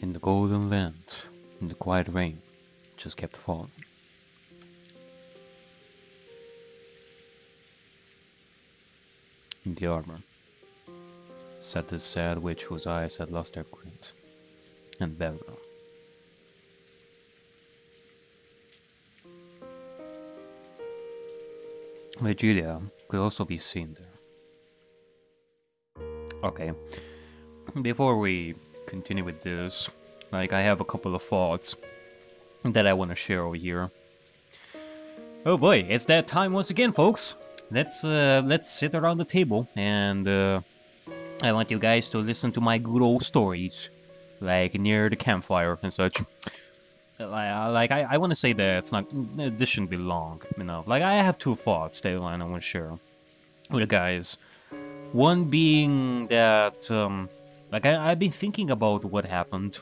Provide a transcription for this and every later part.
In the golden land, the quiet rain just kept falling. In the armor sat the sad witch whose eyes had lost their glint, and Bella. Virgilia could also be seen there. Okay, before we continue with this, I have a couple of thoughts that I want to share over here. Oh boy, it's that time once again, folks. Let's sit around the table and I want you guys to listen to my good old stories, like near the campfire and such. I want to say that it's not. This shouldn't be long enough. I have two thoughts that I want to share with the guys. One being that I've been thinking about what happened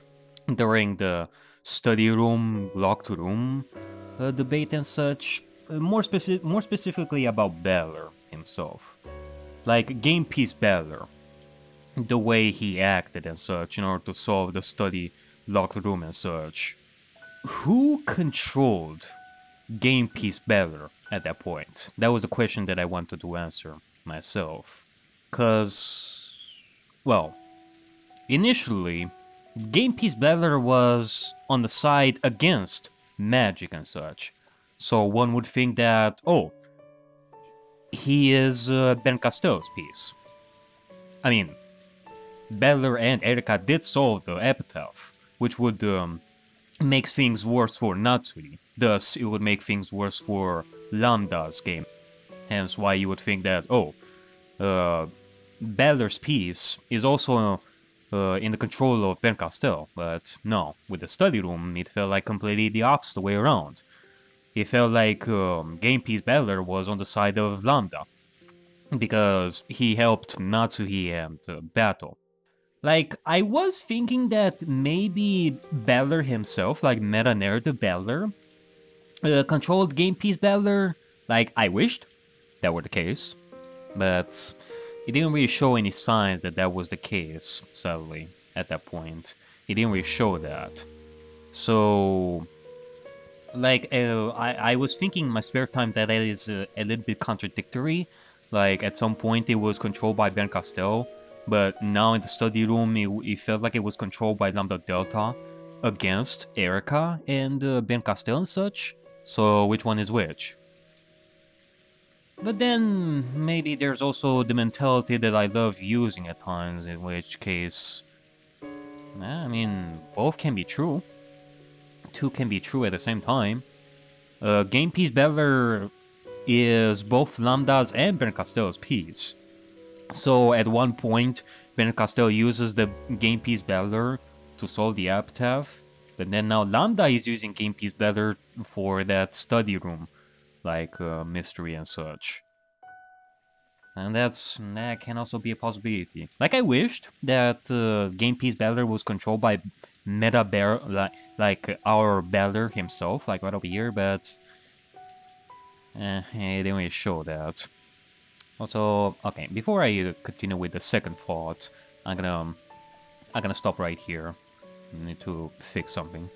during the study room, locked room debate and such. More specifically about Beller himself, like Game Piece Beller, the way he acted and such in order to solve the study locked room and such. Who controlled Game Piece Beller at that point? That was the question that I wanted to answer myself. Cause, well, initially, Game Piece Beller was on the side against magic and such. So one would think that, oh, he is Ben Castell's piece. I mean, Beller and Erika did solve the epitaph, which would make things worse for Natsuri. Thus, it would make things worse for Lambda's game. Hence why you would think that, oh, Beller's piece is also in the control of Ben Castell. But no, with the study room, it felt like completely the opposite way around. It felt like Game Piece Beller was on the side of Lambda, because he helped Natsuhi and battle. I was thinking that maybe Beller himself, meta-narrative Beller, controlled Game Piece Beller. I wished that were the case, but it didn't really show any signs that that was the case, sadly, at that point. It didn't really show that. So, I was thinking in my spare time that that is a little bit contradictory. At some point it was controlled by Ben Castell, but now in the study room it felt like it was controlled by Lambda Delta against Erika and Ben Castell and such. So which one is which? But then maybe there's also the mentality that I love using at times, in which case, I mean, both can be true. Two can be true at the same time. Game Piece Beller is both Lambda's and Ben Castell's piece. So at one point, Ben Castell uses the Game Piece Beller to solve the epitaph, but then now Lambda is using Game Piece Beller for that study room, mystery and such. And that can also be a possibility. I wished that Game Piece Beller was controlled by Meta Bear, our Beller himself, right over here, but it didn't really show that. Also, okay, before I continue with the second thought, I'm gonna stop right here. I need to fix something.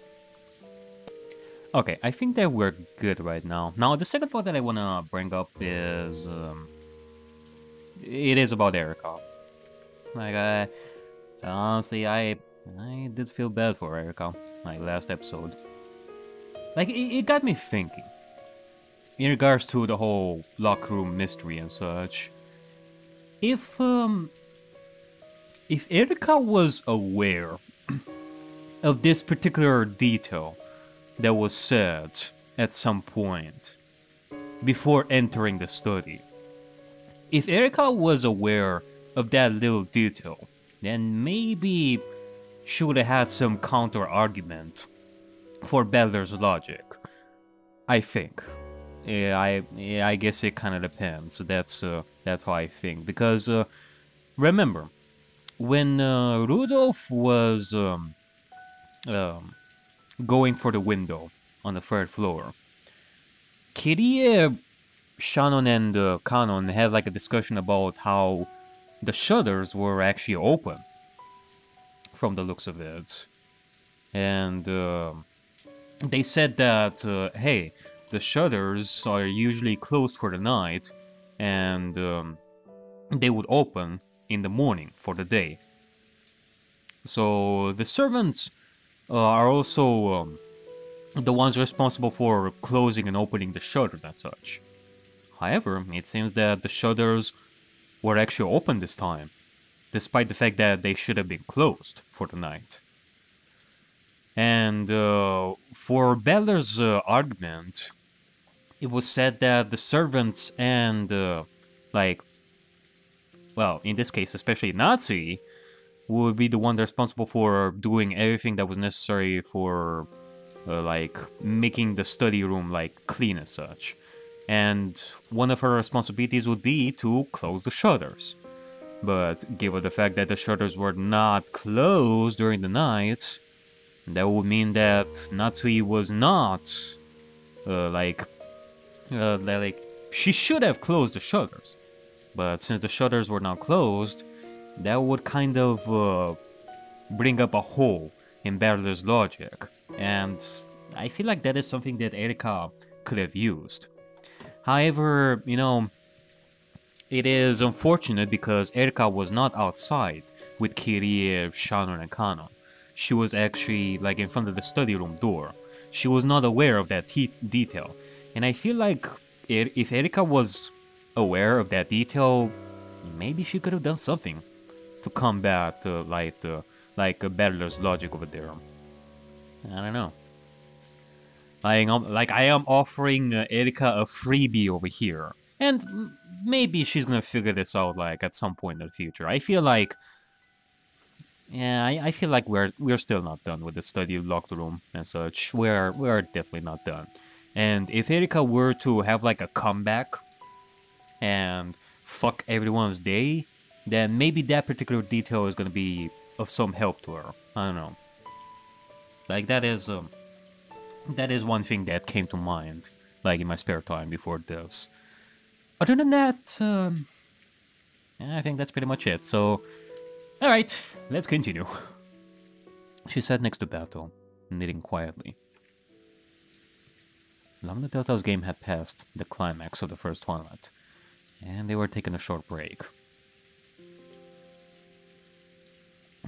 Okay, I think that we're good right now. Now, the second thought that I wanna bring up is it is about Erika. Honestly, I did feel bad for Erika, last episode. It got me thinking. In regards to the whole locker room mystery and such. If Erika was aware of this particular detail that was said at some point before entering the study, if Erika was aware of that little detail, then maybe she would have had some counter argument for Beller's logic. I think. I guess it kind of depends. That's how I think. Because remember, when Rudolph was going for the window on the third floor, Kirie, Shannon, and Kanon had a discussion about how the shutters were actually open, from the looks of it. and they said that, hey, the shutters are usually closed for the night, and they would open in the morning for the day. So the servants are also the ones responsible for closing and opening the shutters and such. However, it seems that the shutters were actually open this time, despite the fact that they should have been closed for the night. And for Balor's argument, it was said that the servants and, well, in this case, especially Nazi, would be the one responsible for doing everything that was necessary for, making the study room, clean and such. And one of her responsibilities would be to close the shutters. But given the fact that the shutters were not closed during the night, that would mean that Natsui was not, she should have closed the shutters. But since the shutters were not closed, that would kind of bring up a hole in Balor's logic. And I feel like that is something that Erika could have used. However, you know, it is unfortunate because Erika was not outside with Kirie, Shannon, and Kano. She was actually in front of the study room door. She was not aware of that detail. And I feel like if Erika was aware of that detail, maybe she could have done something to combat Balor's logic over there. I don't know. I am offering Erika a freebie over here. And maybe she's gonna figure this out at some point in the future. I feel like, yeah, I feel like we're still not done with the study locked room and such. We're definitely not done. And if Erika were to have a comeback and fuck everyone's day, then maybe that particular detail is gonna be of some help to her. I don't know. That is one thing that came to mind, in my spare time before this. Other than that, yeah, I think that's pretty much it. So, alright, let's continue. She sat next to Bato, knitting quietly. Lambda Delta's game had passed the climax of the first tournament, and they were taking a short break.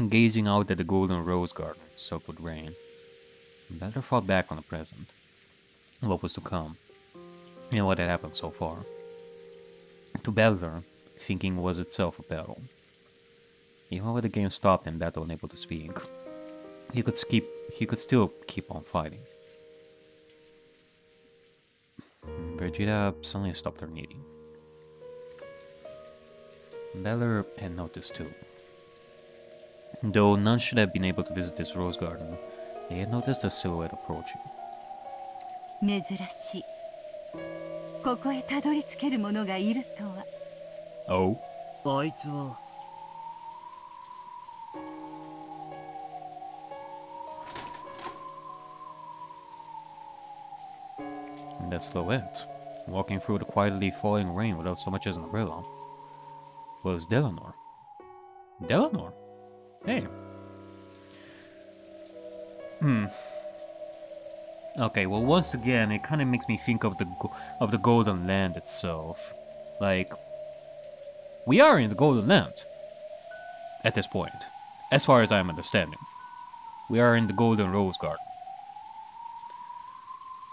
Gazing out at the golden rose garden soaked with rain, Balor thought back on the present, what was to come, and what had happened so far. To Balor, thinking was itself a battle. Even when the game stopped and Bato unable to speak, he could still keep on fighting. Vegeta suddenly stopped her knitting. Balor had noticed too. Though none should have been able to visit this rose garden, they had noticed a silhouette approaching. 珍しい。ここへたどり着ける者がいるとは。Oh? あいつは。That silhouette, walking through the quietly falling rain without so much as an umbrella, was Delanor. Delanor? Hey. Okay, well, once again, it kind of makes me think of the Golden Land itself. We are in the Golden Land at this point, as far as I'm understanding. We are in the Golden Rose Garden.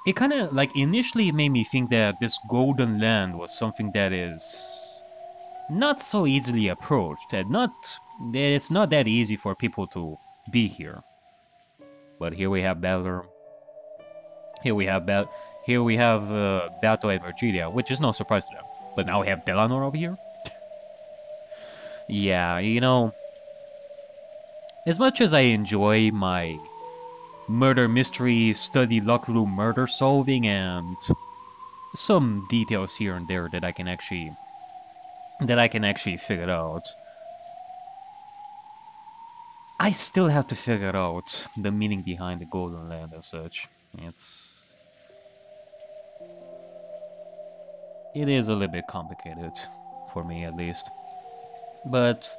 It kind of, initially made me think that this Golden Land was something that is not so easily approached, and it's not that easy for people to be here. But here we have Balor. Here we have Bato and Virgilia, which is no surprise to them. But now we have Delanor over here? Yeah, you know, as much as I enjoy my murder mystery study locker room murder solving and some details here and there that I can actually figure out, I still have to figure out the meaning behind the Golden Land and such. It is a little bit complicated, for me at least. But,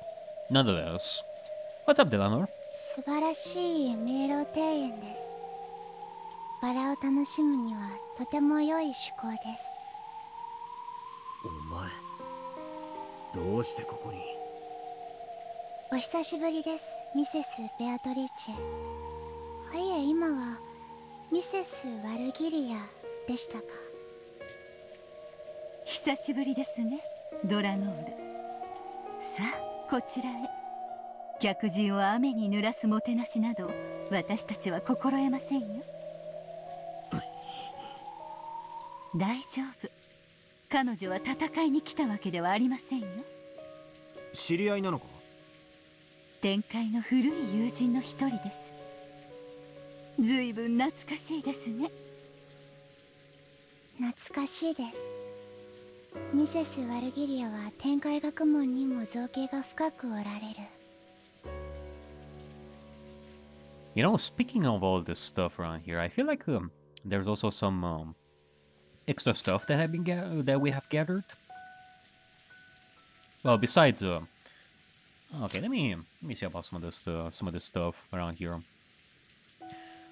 nonetheless. What's up, Delanor? 素晴らしい迷路庭園です。バラを楽しむにはとても良い趣向です。お前、どうしてここに？お久しぶりです、ミセス・ベアトリーチェ。いえ、今はミセス・ワルギリアでしたか。久しぶりですね、ドラノール。さあ、こちらへ。客人を雨に濡らすもてなしなど私たちは心得ませんよ。大丈夫。彼女は戦いに来たわけではありませんよ。知り合いなのか？天界の古い友人の一人です。ずいぶん懐かしいですね。懐かしいです。ミセス・ワルギリアは天界学問にも造形が深くおられる。You know, speaking of all this stuff around here, I feel like there's also some extra stuff that that we have gathered. Well, besides okay, let me see about some of this stuff around here.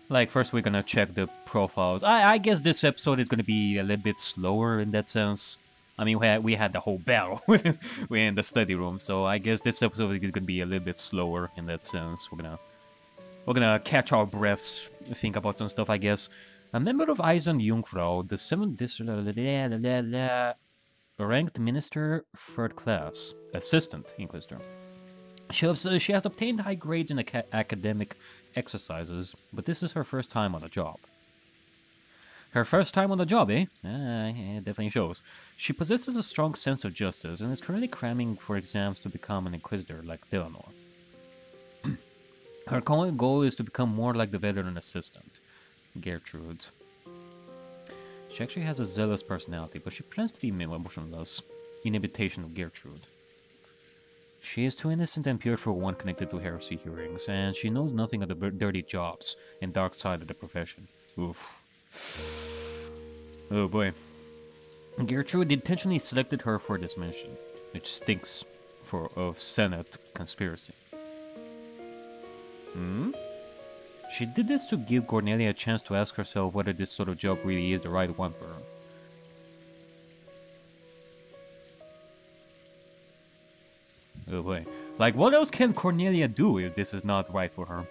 Like, first we're gonna check the profiles. I guess this episode is gonna be a little bit slower in that sense. I mean, we had the whole battle we're in the study room, so I guess this episode is gonna be a little bit slower in that sense. We're gonna catch our breaths, think about some stuff, I guess. A member of Eisen Jungfrau, the 7th ranked minister, 3rd class, assistant inquisitor. She has obtained high grades in academic exercises, but this is her first time on the job. Her first time on the job, eh? It definitely shows. She possesses a strong sense of justice and is currently cramming for exams to become an inquisitor like Delanor. Her goal is to become more like the veteran assistant, Gertrude. She actually has a zealous personality, but she plans to be emotionless, in imitation of Gertrude. She is too innocent and pure for one connected to heresy hearings, and she knows nothing of the dirty jobs and dark side of the profession. Oof. Oh boy. Gertrude intentionally selected her for this mission, which stinks of Senate conspiracy. She did this to give Cornelia a chance to ask herself whether this sort of job really is the right one for her. Oh boy. Like, what else can Cornelia do if this is not right for her?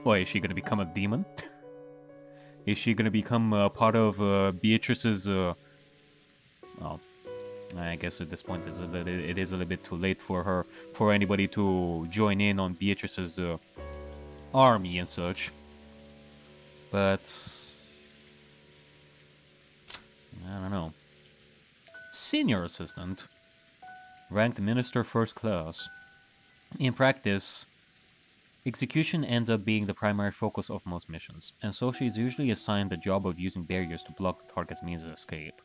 Boy, is she gonna become a demon? Is she gonna become part of Beatrice's, well, I guess at this point it is a little bit too late for anybody to join in on Beatrice's army and such. But I don't know. Senior assistant, ranked minister 1st class. In practice, execution ends up being the primary focus of most missions, and so she is usually assigned the job of using barriers to block the target's means of escape.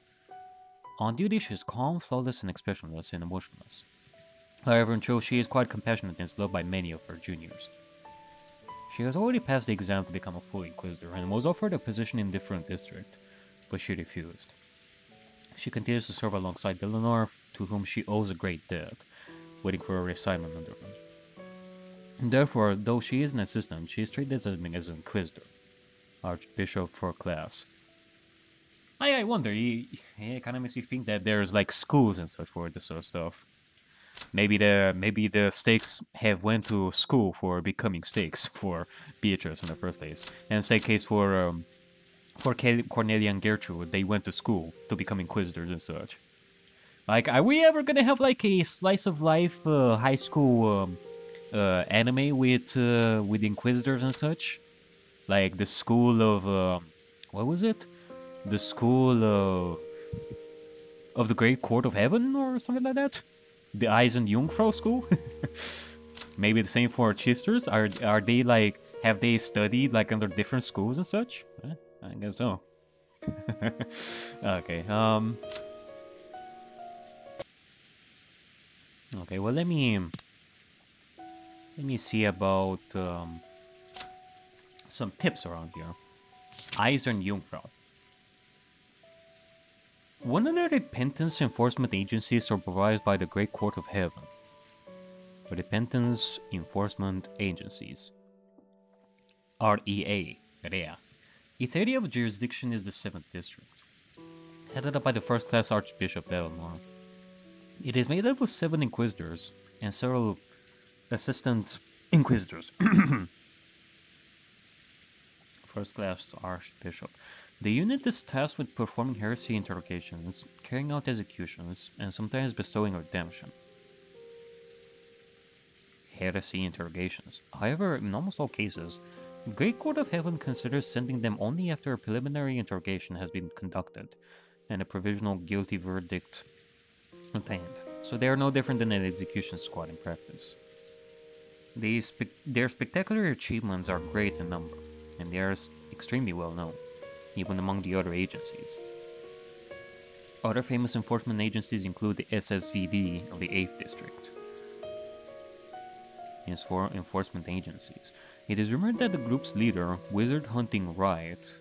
On duty, she is calm, flawless, and expressionless, and emotionless. However, in truth, she is quite compassionate and is loved by many of her juniors. She has already passed the exam to become a full Inquisitor, and was offered a position in a different district, but she refused. She continues to serve alongside Delanor, to whom she owes a great debt, waiting for a reassignment under him. And therefore, though she is an assistant, she is treated as an Inquisitor, Archbishop for class. I wonder, it kind of makes me think that there's like schools and such for this sort of stuff. Maybe the stakes have went to school for becoming stakes for Beatrice in the first place, and same case for Cornelia and Gertrude, they went to school to become Inquisitors and such. Like, are we ever gonna have like a slice of life high school anime with Inquisitors and such? Like the school of what was it? The school of the Great Court of Heaven or something like that? The Eisen Jungfrau school? Maybe the same for Chisters? Are they like, have they studied like under different schools and such? I guess so. Okay, okay, well let me see about some tips around here. Eisen Jungfrau. One of the repentance enforcement agencies supervised by the Great Court of Heaven. Repentance Enforcement Agencies. REA. REA. Its area of jurisdiction is the 7th District, headed up by the first-class Archbishop Eleanor. It is made up of 7 Inquisitors and several Assistant Inquisitors. First-class Archbishop. The unit is tasked with performing heresy interrogations, carrying out executions, and sometimes bestowing redemption. Heresy interrogations. However, in almost all cases, the Great Court of Heaven considers sending them only after a preliminary interrogation has been conducted and a provisional guilty verdict obtained. So they are no different than an execution squad in practice. Their spectacular achievements are great in number, and they are extremely well known, even among the other agencies. Other famous enforcement agencies include the SSVD of the 8th District. As for enforcement agencies, it is rumored that the group's leader, Wizard Hunting Right,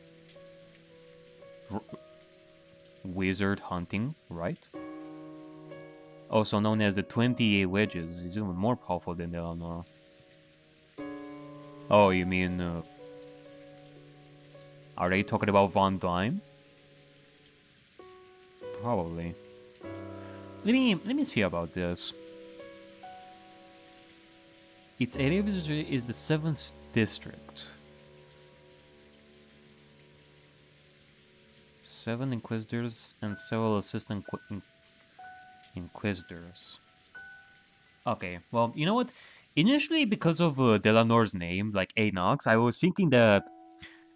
also known as the 28 Wedges, is even more powerful than Eleanor. Oh, you mean, are they talking about Von Dyne? Probably. Let me see about this. Its area is the 7th District. 7 Inquisitors and several Assistant Inquisitors. Okay, well, you know what? Initially, because of Delanor's name, like Anox, I was thinking that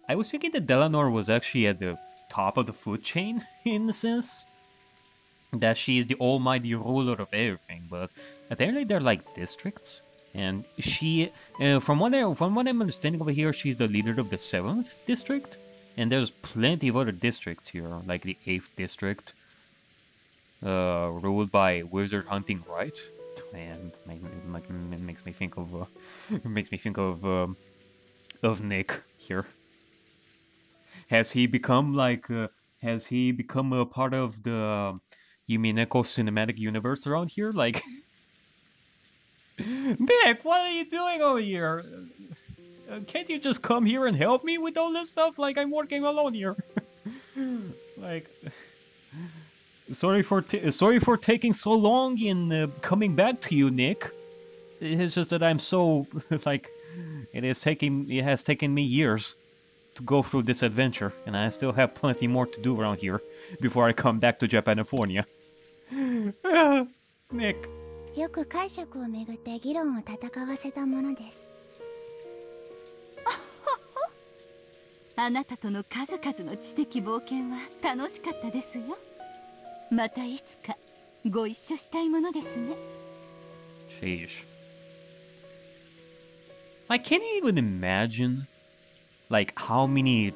Delanor was actually at the top of the food chain, in a sense. That she is the almighty ruler of everything, but apparently they're like districts. And she, from what I'm understanding over here, she's the leader of the 7th District. And there's plenty of other districts here, like the 8th District, ruled by Wizard Hunting Right. And it makes me think of Nick here. Has he become a part of the Yumineko cinematic universe around here? Like, Nick, what are you doing over here? Can't you just come here and help me with all this stuff? Like, I'm working alone here. Like, sorry for taking so long in coming back to you, Nick. It's just that I'm so like, it has taken me years to go through this adventure, and I still have plenty more to do around here before I come back to Japanifornia. Nick. よく解釈をめぐって議論を戦わせたものです。あなたとの数々の知的冒険は楽しかったですよ。またいつかご一緒したいものですね。Sheesh. I can't even imagine, like how many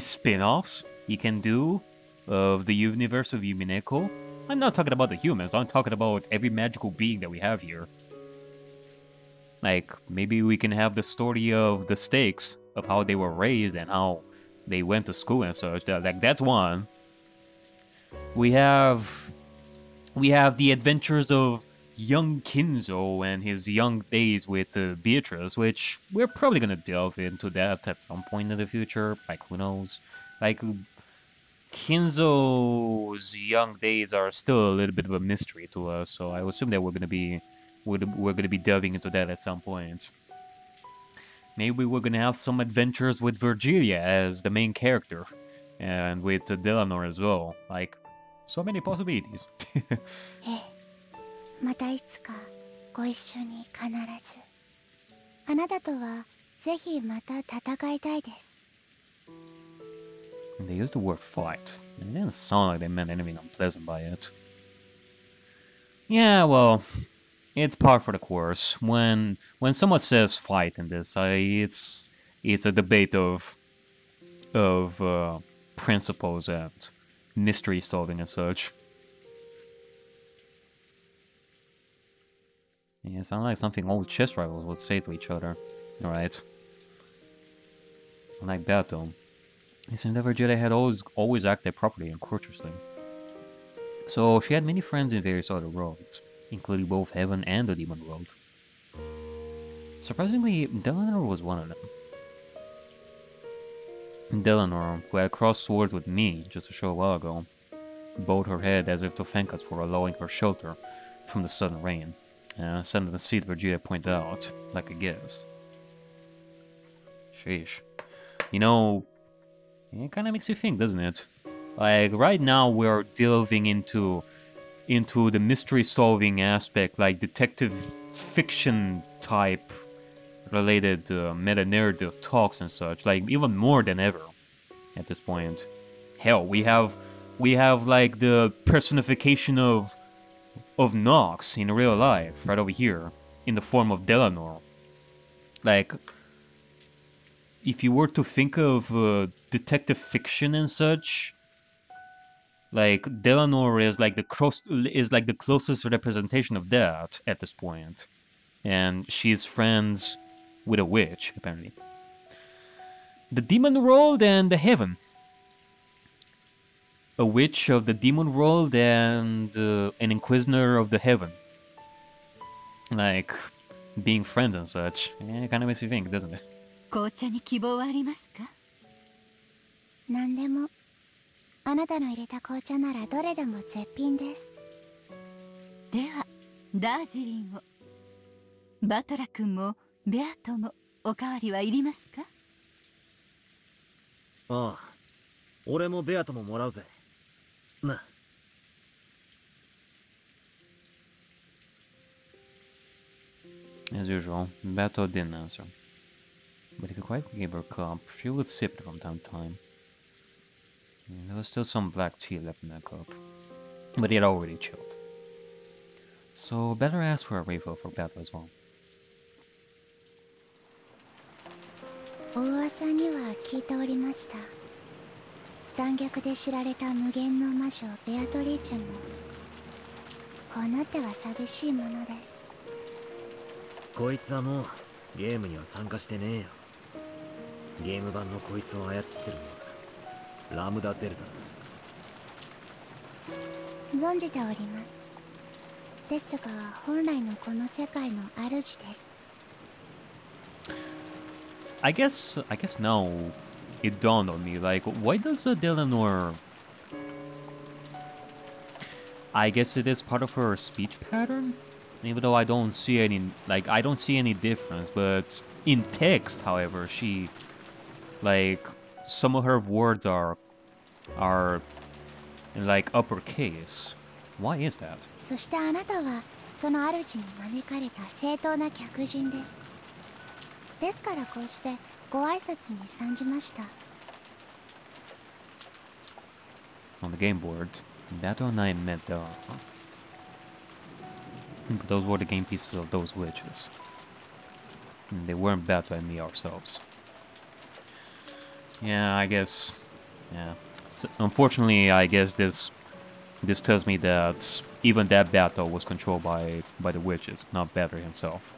spin-offs you can do of the universe of Yumineko. I'm not talking about the humans, I'm talking about every magical being that we have here. Like, maybe we can have the story of the Stakes, of how they were raised and how they went to school and such. Like, that's one. We have the adventures of young Kinzo and his young days with Beatrice, which we're probably gonna delve into that at some point in the future. Like, who knows? Like, Kinzo's young days are still a little bit of a mystery to us, so I assume that we're gonna be delving into that at some point. Maybe we're gonna have some adventures with Virgilia as the main character, and with Delanor as well. Like, so many possibilities. ええ、またいつかご一緒に必ず。あなたとはぜひまた戦いたいです。They used the word fight. It didn't sound like they meant anything unpleasant by it. Yeah, well, it's par for the course. When someone says fight in this, it's a debate of principles and mystery solving and such. Yeah, it sounds like something old chess rivals would say to each other. Alright. Like that though. It seemed that Virgilia had always acted properly and courteously. So she had many friends in various other worlds. including both heaven and the demon world. Surprisingly, Delanor was one of them. Delanor, who had crossed swords with me just a short while ago, bowed her head as if to thank us for allowing her shelter from the sudden rain, sat in the seat Vegeta pointed out, like a guest. Sheesh. You know, it kinda makes you think, doesn't it? Like, right now we're delving into the mystery-solving aspect, like detective fiction type related meta-narrative talks and such, like even more than ever at this point. Hell, we have like the personification of Nox in real life right over here in the form of Delanor. Like, if you were to think of detective fiction and such, like Delanor is like the closest representation of that at this point, and she's friends with a witch apparently. The demon world and the heaven. A witch of the demon world and an inquisitor of the heaven. Like being friends and such. Yeah, it kind of makes you think, doesn't it? 紅茶に希望はありますか？何でも。あなたの入れた紅茶ならどれでも絶品です。ではダージリンを。バトラ君もベアトもおかわりはいりますか？ああ、俺もベアトももらうぜ。な。As usual, Beto didn't answer. But if you quietly gave her a cup, she would sip it from time to time. There was still some black tea left in that cup, but it had already chilled. So better ask for a refill for Beto as well. お噂には聞いておりました。残虐で知られた無限の魔女ベアトリーチェもこうなっては寂しいものです。こいつはもうゲームには参加してねえよ。ゲーム版のこいつを操ってるのはラムダデルタだ。存じております。ですが本来のこの世界の主です。I guess now it dawned on me, like, why does Delanor... I guess it is part of her speech pattern? Even though I don't see any difference, but in text, however, she, like, some of her words are in, like, uppercase. Why is that? そしてあなたはその主に招かれた正当な客人です。ですからこうしてご挨拶に参じました。On the game board, Beto and I met there. But those were the game pieces of those witches. And they weren't Beto and me ourselves. Yeah, I guess. Yeah. Unfortunately, I guess this tells me that even that Beto was controlled by the witches, not Beto himself.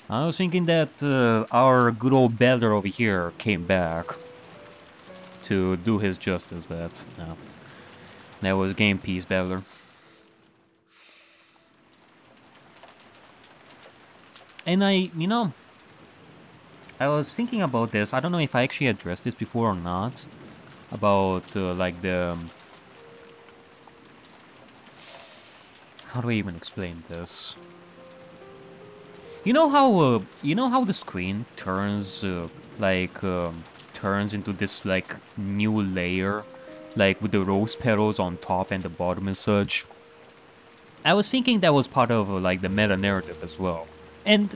I was thinking that our good old Beto over here came back to do his justice, but no. That was game piece Beto. And I was thinking about this. I don't know if I actually addressed this before or not. About, like, the... How do I even explain this? You know how the screen turns, turns into this, like, new layer? Like, with the rose petals on top and the bottom and such? I was thinking that was part of, like, the meta-narrative as well. And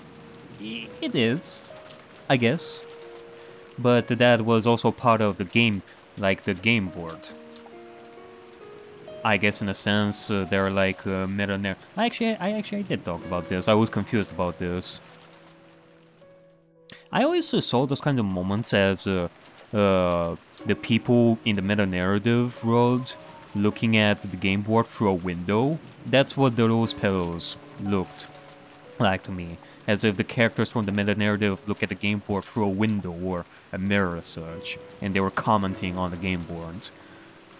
it is, I guess. But that was also part of the game, like the game board. I guess in a sense, they're like meta-narrative. I did talk about this. I was confused about this. I always saw those kinds of moments as the people in the meta-narrative world looking at the game board through a window. That's what the rose petals looked like to me, as if the characters from the meta-narrative look at the game board through a window or a mirror as such, and they were commenting on the game boards.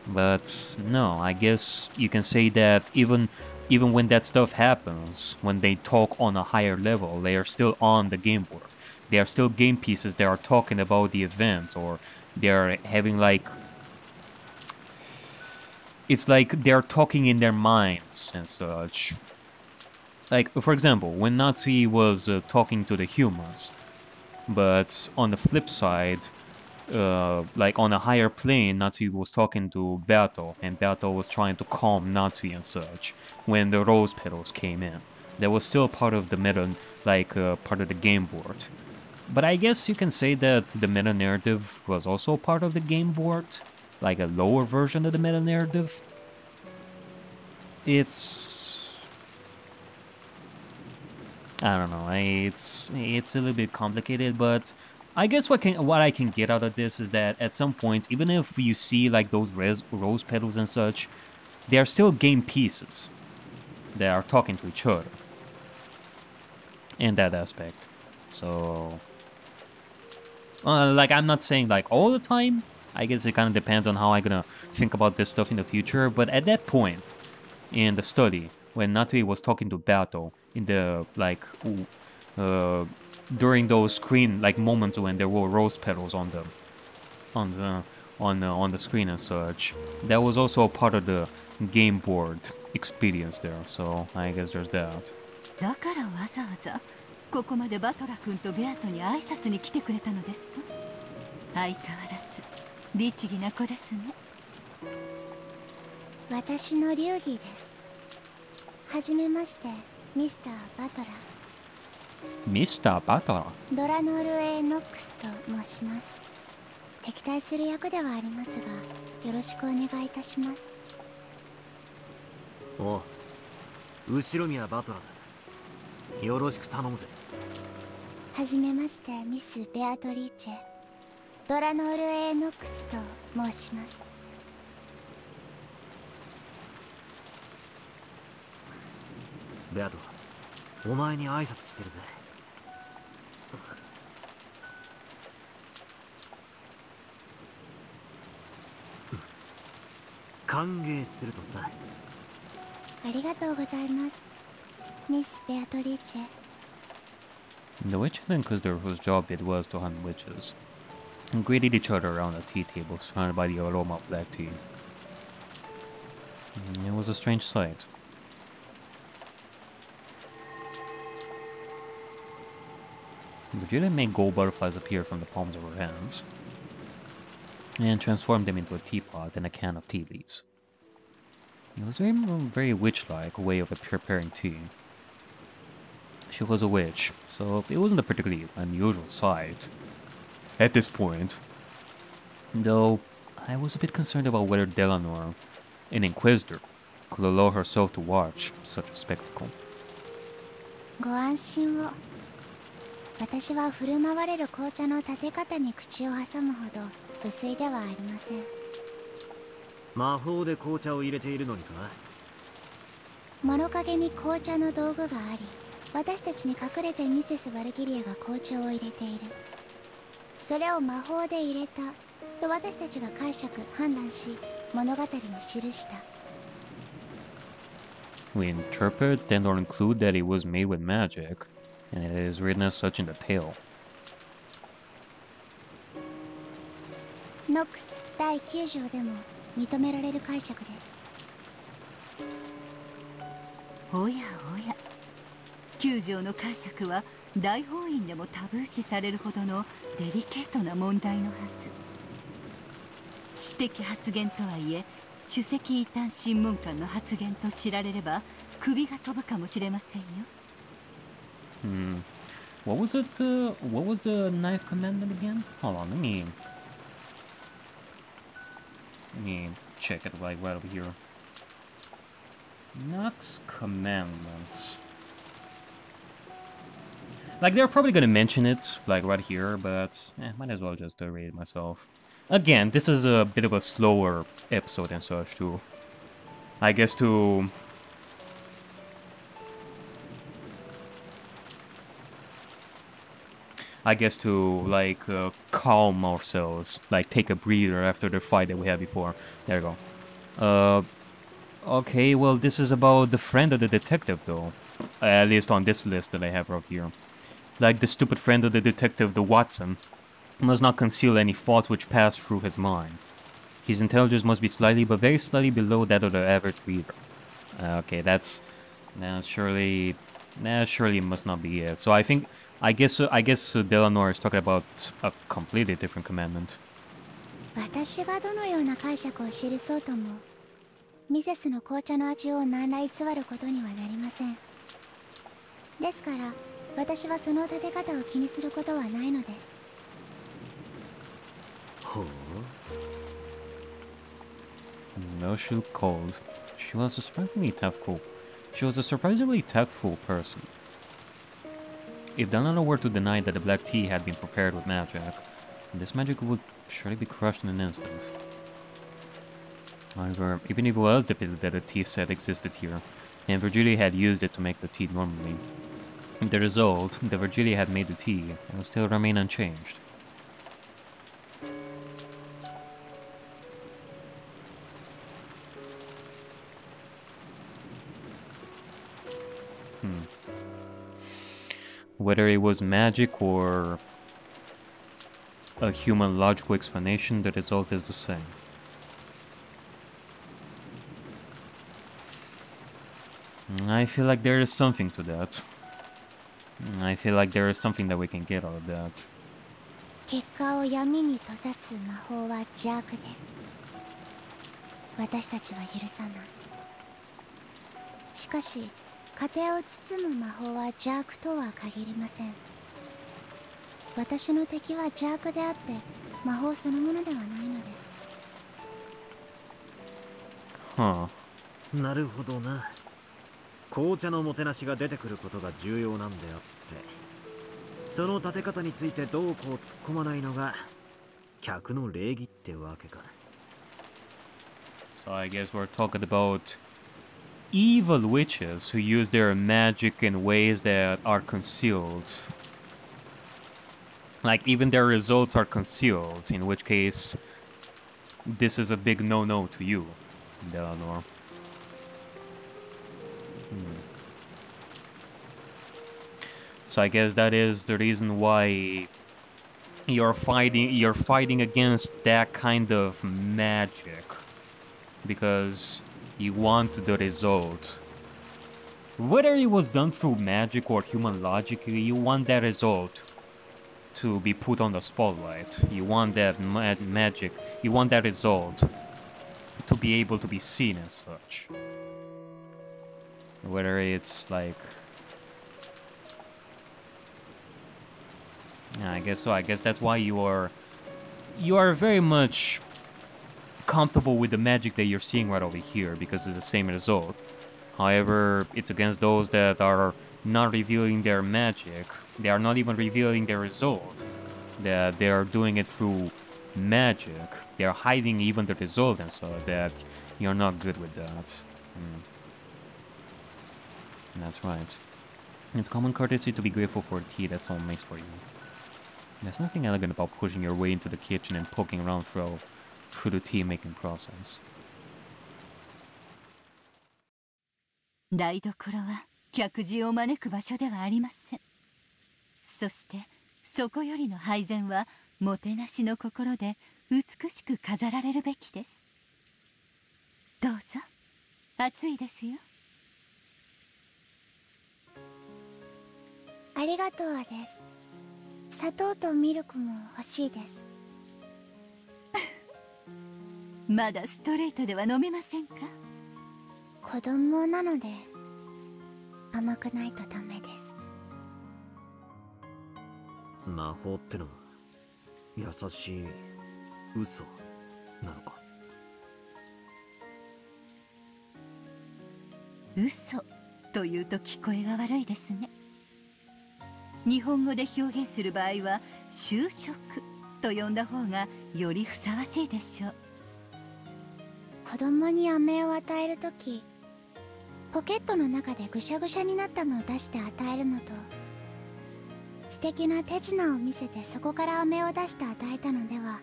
But no, I guess you can say that even even when that stuff happens, when they talk on a higher level, they are still on the game board. They are still game pieces that are talking about the events, or they are having like... It's like they're talking in their minds and such. Like, for example, when Nazi was talking to the humans, but on the flip side, like on a higher plane, Nazi was talking to Berto, and Berto was trying to calm Nazi and such when the rose petals came in. That was still part of the meta, like part of the game board. But I guess you can say that the meta narrative was also part of the game board, like a lower version of the meta narrative. It's... I don't know, it's a little bit complicated, but I guess what I can get out of this is that at some points, even if you see like those rose petals and such, they are still game pieces that are talking to each other in that aspect. So, like, I'm not saying like all the time. I guess it kind of depends on how I'm gonna think about this stuff in the future. But at that point in the study, when Natsui was talking to Berto in the like during those screen like moments when there were rose petals on the screen and such, that was also a part of the game board experience there. So I guess there's that. だからわざわざここまでバトラ君とベアトに挨拶に来てくれたのですか？相変わらず律儀な子ですね。私の流儀です。はじめまして、ミスター・バトラー。ミスター・バトラー。ドラノール・エノックスと申します。敵対する役ではありますが、よろしくお願いいたします。おう、後ろ宮バトラーだ。よろしく頼むぜ。はじめまして、ミス・ベアトリーチェ。ドラノール・エノックスと申します。ベアト、お前に挨拶してるぜ。歓迎するとさ。ありがとうございます、ミス・ベアトリーチェ。 The witch inquisitor whose job it was to hunt witches greeted each other around a tea table surrounded by the aroma of black tea. It was a strange sight. Brigida made gold butterflies appear from the palms of her hands and transformed them into a teapot and a can of tea leaves. It was a very witch-like way of preparing tea. She was a witch, so it wasn't a particularly unusual sight at this point. Though, I was a bit concerned about whether Delanor, an Inquisitor, could allow herself to watch such a spectacle. ご安心を。私は振る舞われる紅茶の立て方に口を挟むほど不粋ではありません。魔法で紅茶を入れているのにか？物陰に紅茶の道具があり、私たちに隠れてミセス・バルキリアが紅茶を入れている。それを魔法で入れたと私たちが解釈判断し物語に記した。 We interpret and or include that it was made with magic, and it is written as such in the tale. ノックス第9条でも認められる解釈です。おやおや、9条の解釈は大法院でもタブー視されるほどのデリケートな問題のはず。私的発言とはいえ、首席異端審問官の発言と知られれば首が飛ぶかもしれませんよ。What was it? What was the ninth commandment again? Hold on, let me check it right over here. Nox commandments. Like, they're probably gonna mention it, like, right here, but might as well just read it myself. Again, this is a bit of a slower episode and such, too. I guess to... like, calm ourselves, like, take a breather after the fight that we had before. There we go. Okay, well, this is about the friend of the detective, though. At least on this list that I have right here. Like the stupid friend of the detective, the Watson, must not conceal any thoughts which pass through his mind. His intelligence must be slightly, but very slightly below that of the average reader. Okay, that surely must not be it. So I guess Delanor is talking about a completely different commandment. 私がどのような解釈を記そうともミセスの紅茶の味を何ら偽ることにはなりません。ですから私はその立て方を気にすることはないのです。ほう。No, she looked cold. She was a surprisingly tactful. She was a surprisingly tactful person. If Delano were to deny that the black tea had been prepared with magic, this magic would surely be crushed in an instant. However, even if it was depicted that a tea set existed here, and Virgilia had used it to make the tea normally, the result, that Virgilia had made the tea, will still remain unchanged. Whether it was magic or a human logical explanation, the result is the same. I feel like there is something to that. I feel like there is something that we can get out of that. 結果を闇に閉ざす魔法は邪悪です。私たちは許さない。しかし家庭を包む魔法は邪悪とは限りません。私の敵は邪悪であって魔法そのものではないのです。Huh. なるほどな。紅茶のもてなしが出てくることが重要なんであって、その立て方についてどうこう突っ込まないのが客の礼儀ってわけか。So I guess we're talking about evil witches who use their magic in ways that are concealed. Like, even their results are concealed, in which case, this is a big no-no to you, Delanor. So I guess that is the reason why you're fighting against that kind of magic. Because you want the result. Whether it was done through magic or human logic, you want that result to be put on the spotlight. You want that magic, you want that result to be able to be seen as such. Whether it's like... Yeah, I guess so. I guess that's why you are very much comfortable with the magic that you're seeing right over here, because it's the same result. However, it's against those that are not revealing their magic. They are not even revealing their result. That they are doing it through magic. They are hiding even the result, and so that you're not good with that. That's right. It's common courtesy to be grateful for tea that someone makes for you. There's nothing elegant about pushing your way into the kitchen and poking around through the tea making process. 台所は客人を招く場所ではありません。そしてそこよりの配膳はもてなしの心で美しく飾られるべきです。どうぞ、熱いですよ。ありがとうです。砂糖とミルクも欲しいです。まだストレートでは飲めませんか？子供なので甘くないとダメです。魔法ってのは優しい嘘なのか。嘘というと聞こえが悪いですね。日本語で表現する場合は就職と呼んだ方がよりふさわしいでしょう。子供に飴を与えるとき、ポケットの中でぐしゃぐしゃになったのを出して与えるのと、素敵な手品を見せてそこから飴を出して与えたのでは、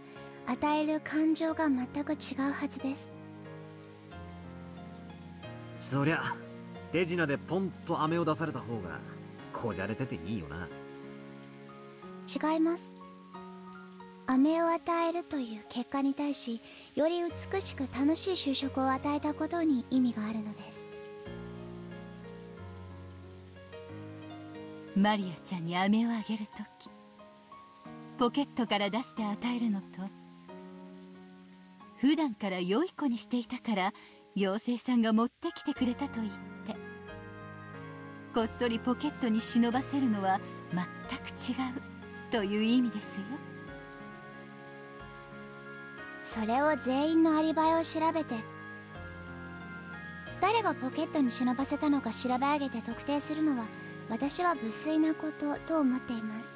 与える感情が全く違うはずです。そりゃ手品でポンと飴を出された方がこじゃれてていいよな。違います。飴を与えるという結果に対し、より美しく楽しい就職を与えたことに意味があるのです。マリアちゃんに飴をあげるとき、ポケットから出して与えるのと、普段から良い子にしていたから妖精さんが持ってきてくれたと言って、こっそりポケットに忍ばせるのは全く違うという意味ですよ。それを全員のアリバイを調べて、誰がポケットに忍ばせたのか調べ上げて特定するのは、私は無粋なことと思っています。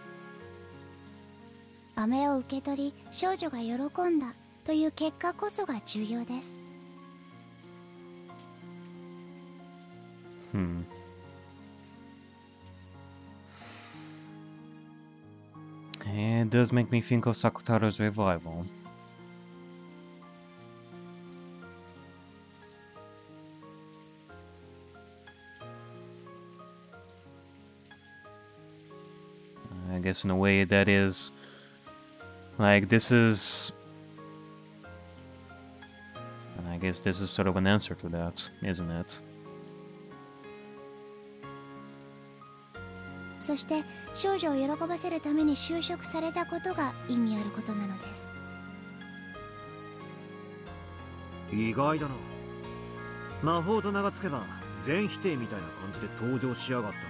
飴を受け取り少女が喜んだという結果こそが重要です。It does make me think of Sakutaro's revival. I guess in a way that is like this is, and I guess this is sort of an answer to that, isn't it? そして少女を喜ばせるために就職されたことが意味あることなのです。意外だな。魔法と名がつけば全否定みたいな感じで登場しやがったの。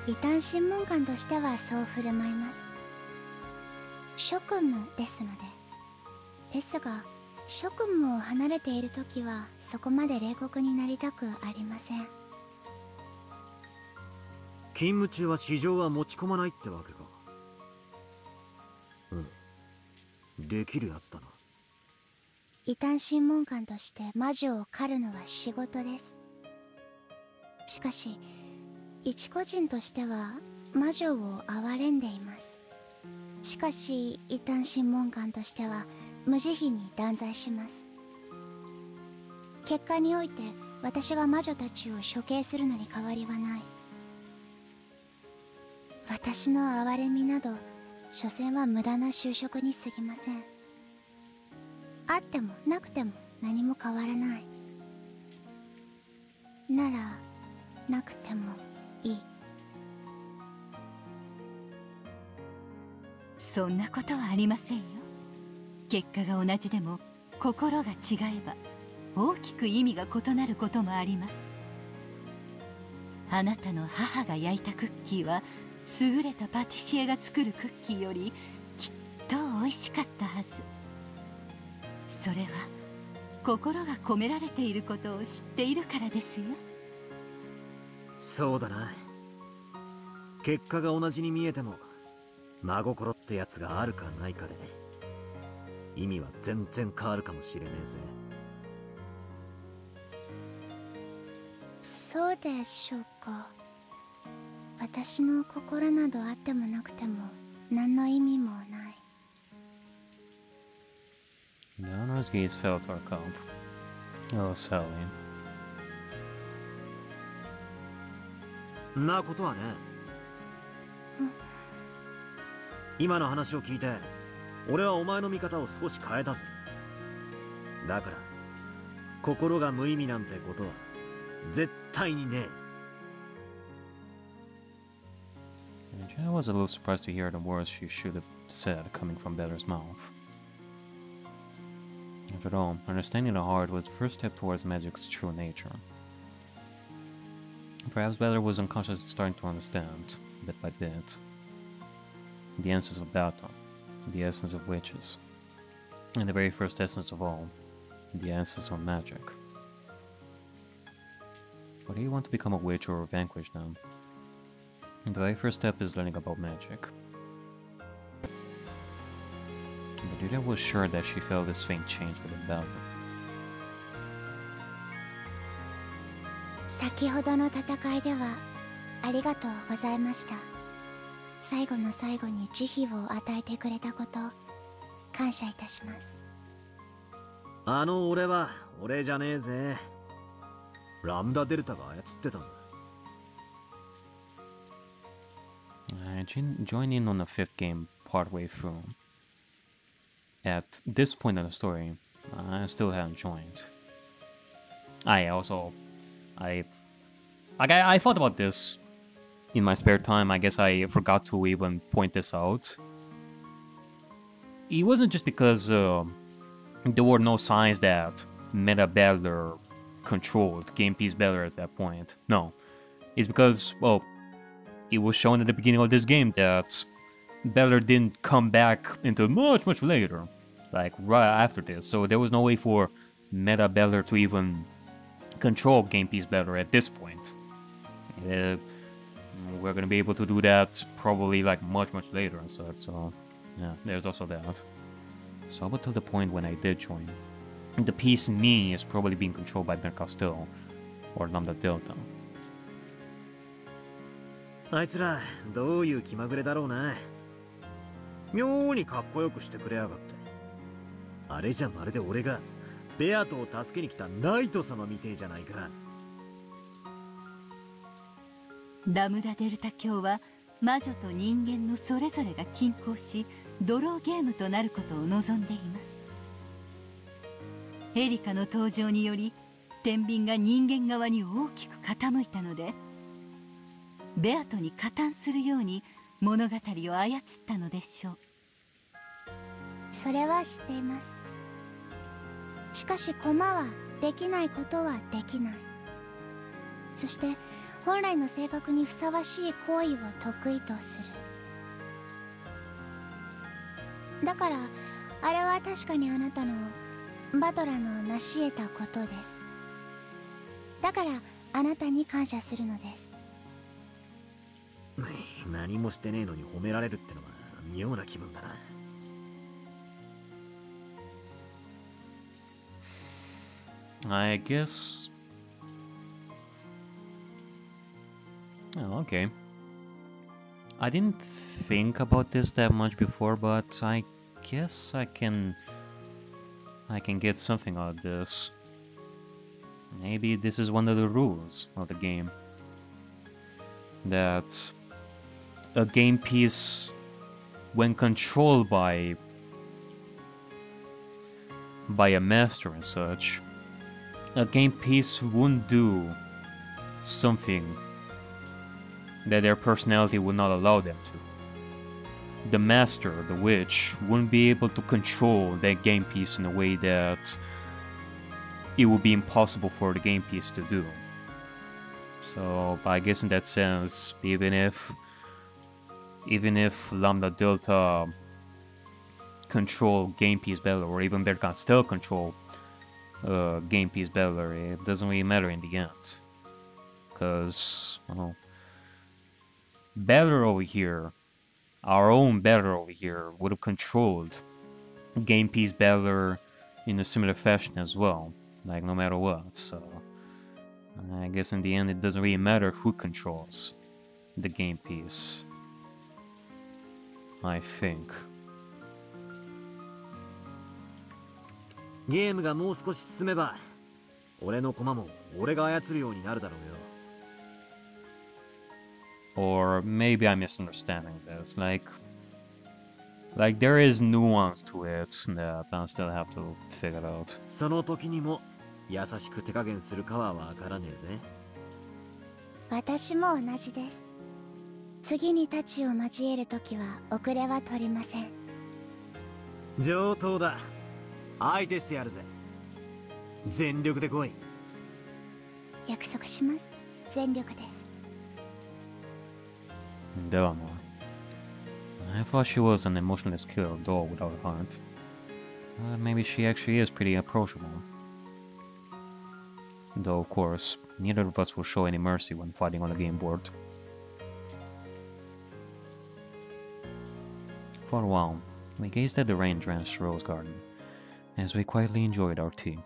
異端審問官としてはそう振る舞います。職務ですので。ですが職務を離れている時はそこまで冷酷になりたくありません。勤務中は市場は持ち込まないってわけか。できるやつだな。異端審問官として魔女を狩るのは仕事です。しかし一個人としては魔女を憐れんでいます。しかし異端審問官としては無慈悲に断罪します。結果において私が魔女たちを処刑するのに変わりはない。私の憐れみなど所詮は無駄な就職に過ぎません。あってもなくても何も変わらない。ならなくてもいい。そんなことはありませんよ。結果が同じでも心が違えば大きく意味が異なることもあります。あなたの母が焼いたクッキーは優れたパティシエが作るクッキーよりきっと美味しかったはず。それは心が込められていることを知っているからですよ。そうだな。結果が同じに見えても真心ってやつがあるかないかで意味は全然変わるかもしれねえぜ。そうでしょうか。私の心などあってもなくても何の意味もない。Leonor's gaze fell to our camp. Oh, Sally. んなことはね。今の話を聞いて俺はお前の見方を少し変えたぜ。だから心が無意味なんてことは絶対にねえ。Jenna was a little surprised to hear the words she should have said coming from Better's mouth. After all, understanding the heart was the first step towards magic's true nature. Perhaps Better was unconsciously starting to understand, bit by bit, the essence of battle, the essence of witches, and the very first essence of all, the essence of magic. But do you want to become a witch or vanquish them? The very first step is learning about magic. But Yulia was sure that she felt this faint change within Bella. 先ほどの戦いではありがとうございました。最後の最後に慈悲を与えてくれたこと感謝いたします。俺は俺じゃねえぜ。ラムダデルタが操ってたんだ。I joined in on the 5th game partway through. At this point in the story, I still haven't joined. I thought about this in my spare time. I guess I forgot to even point this out. It wasn't just because there were no signs that Meta Battler controlled Game Piece Battler at that point. No. It's because, well, it was shown at the beginning of this game that Battler didn't come back until much later. Like, right after this. So there was no way for Meta Battler to even control Game Piece Battler at this point. We're gonna be able to do that probably like much later and such, so yeah, there's also that. So up until the point when I did join, the piece knee is probably being controlled by Ben Castell or Lambda Delta. あいつらどういう気まぐれだろうな。妙にかっこよくしてくれやがって。あれじゃまるで俺がベアトを助けに来たナイト様みてえじゃないか。ラムダデルタ教は魔女と人間のそれぞれが均衡しドローゲームとなることを望んでいます。エリカの登場により天秤が人間側に大きく傾いたので、ベアトに加担するように物語を操ったのでしょう。それは知っています。しかし駒はできないことはできない。そして本来の性格にふさわしい行為を得意とする。だからあれは確かにあなたのバトラの成し得たことです。だからあなたに感謝するのです。何もしてねえのに褒められるってのは妙な気分だな。I guess... Oh, okay. I didn't think about this that much before, but I guess I can get something out of this. Maybe this is one of the rules of the game. That a game piece, when controlled by a master and such, a game piece wouldn't do something that their personality would not allow them to. The master, the witch, wouldn't be able to control that game piece in a way that it would be impossible for the game piece to do. So I guess in that sense, even if Lambda Delta control Game Piece Battler, or even Berkan still control Game Piece Battler, it doesn't really matter in the end. Because, well, Battler over here, our own Battler over here, would have controlled Game Piece Battler in a similar fashion as well, like no matter what, so I guess in the end it doesn't really matter who controls the game piece, I think. ゲームがもう少し進めば俺の駒も俺が操るようになるだろうよ。 Or maybe I'm misunderstanding this, like there is nuance to it that I still have to figure out. その時にも優しく手加減するかはわからねえぜ。私も同じです。次に太刀を交える時は遅れは取りません。上等だ。相手してやるぜ。全力で来い。約束します。全力です。Delano. I thought she was an emotionless killer doll without a heart. Maybe she actually is pretty approachable. Though, of course, neither of us will show any mercy when fighting on the game board. For a while, we gazed at the rain-drenched rose garden as we quietly enjoyed our tea.